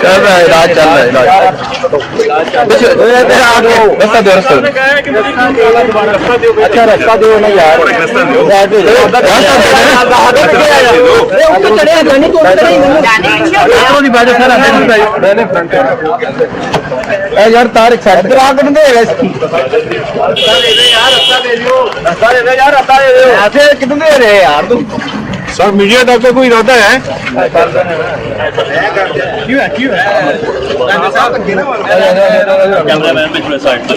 चल रहा है, राज चल रहा है, अच्छा रास्ता दो ना यार, यार तार एक साइड ऐसे कितने दे रहे यार तुम सर? मीडिया तक पे कोई इरादा है? क्यों है कैमरामैन पे थोड़ा साइड तो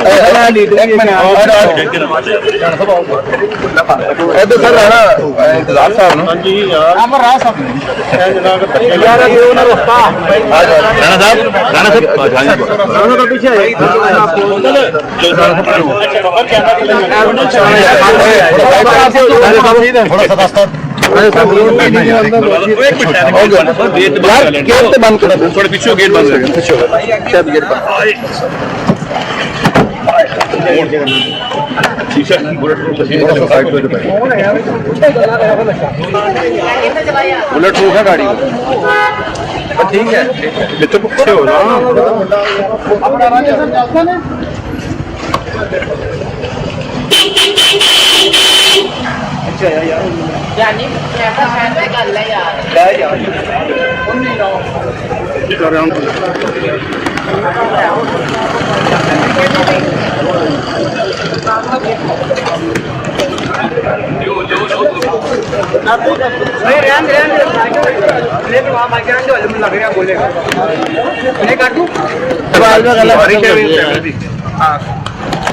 सर राणा इंतजार साहब ना जी यार आप राणा साहब यार ये ना रास्ता राणा साहब राणा का पीछे थोड़ा सा रास्ता गेट बंद करो, थोड़े पीछे गेट बंद करो, गेट बुलेट प्रूफ है गाड़ी को, ठीक है तो पीछे हो ना। जानी कैसा फैन से कर ले यार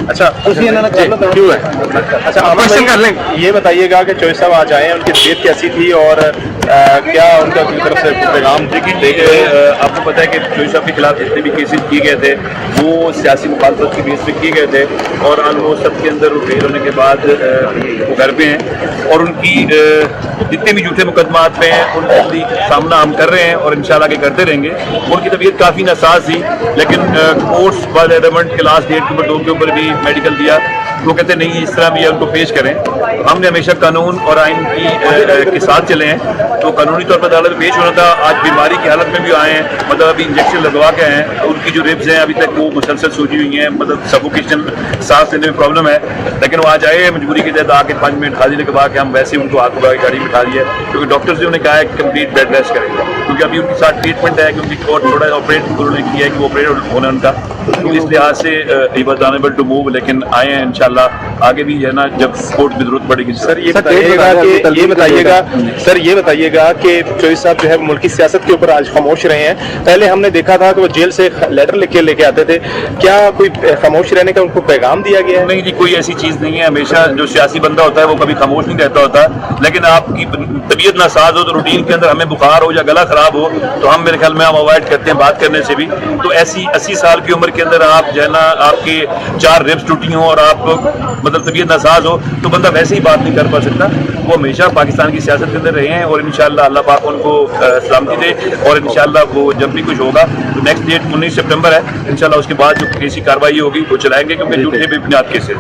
अच्छा क्यों है? अच्छा ऑपरेशन कर लें। ये बताइएगा कि चौधरी साहब आज आए हैं, उनकी तबीयत कैसी थी और क्या उनका की तरफ से पैगाम? देखिए आपको पता है कि चौधरी साहब के खिलाफ जितने भी केसेस किए गए थे वो सियासी मुखालफत की बेस पे किए गए थे और ऑलमोस्ट सबके अंदर वो फेल होने के बाद वो घर पे हैं और उनकी जितने भी झूठे मुकदमात पे हैं उनका सामना हम कर रहे हैं और इंशाल्लाह के करते रहेंगे। उनकी तबीयत काफ़ी नासाज थी लेकिन कोर्ट्स बाद एडमेंट के लास्ट डेट नंबर 2 के ऊपर भी मेडिकल दिया, वो कहते नहीं इस तरह भी उनको पेश करें। हमने हमेशा कानून और आइन के साथ चले हैं, तो कानूनी तौर पर अदालत में पेश होना था। आज बीमारी की हालत में भी आए हैं, मतलब अभी इंजेक्शन लगवा के आए हैं, उनकी जो रिब्स हैं अभी तक वो मुसलसल सूजी हुई हैं, मतलब सफोकेशन सांस लेने में प्रॉब्लम है, लेकिन वो आज आए मजबूरी के तहत आके 5 मिनट हाजिरी के बाद के हम वैसे उनको हाथ उठा गाड़ी में बिठा दिया क्योंकि डॉक्टर्स ने उन्हें कहा है कि कंप्लीट बेड रेस्ट करेंगे क्योंकि अभी उनके साथ ट्रीटमेंट है कि उनकी और थोड़ा ऑपरेट उन्होंने किया है कि वो ऑपरेट होना उनका, तो इस लिहाज से ही वॉज अनेबल टू मूव, लेकिन आए हैं इंशाल्लाह आगे भी है ना जब कोर्ट में जरूरत पड़ेगी। सर ये बताइएगा कि चौधरी साहब जो है मुल्क की सियासत के ऊपर आज खामोश रहे हैं। पहले हमने देखा था कि वो जेल से लेटर लेके आते थे, क्या कोई खामोश रहने का उनको पैगाम दिया गया है? नहीं जी, कोई ऐसी चीज नहीं है। हमेशा जो सियासी बंदा होता है वो कभी खामोश नहीं रहता होता, लेकिन आपकी तबीयत नासाज हो तो रूटीन के अंदर हमें बुखार हो या गला खराब हो तो हम मेरे ख्याल में हम अवॉइड करते हैं बात करने से भी। तो ऐसी 80 साल की उम्र के अंदर आप जो है ना आपके 4 रिब्स टूटी हो और आप मतलब तबीयत नासाज हो तो बंदा वैसे ही बात नहीं कर पा सकता। वो हमेशा पाकिस्तान की सियासत के अंदर रहे हैं और इंशाल्लाह अल्लाह पाक उनको सलामती दे और इंशाल्लाह वो जब भी कुछ होगा तो नेक्स्ट डेट 19 सितंबर है, इंशाल्लाह उसके बाद जो कैसी कार्रवाई होगी वो चलाएंगे क्योंकि झूठे बेबुनियाद केस है।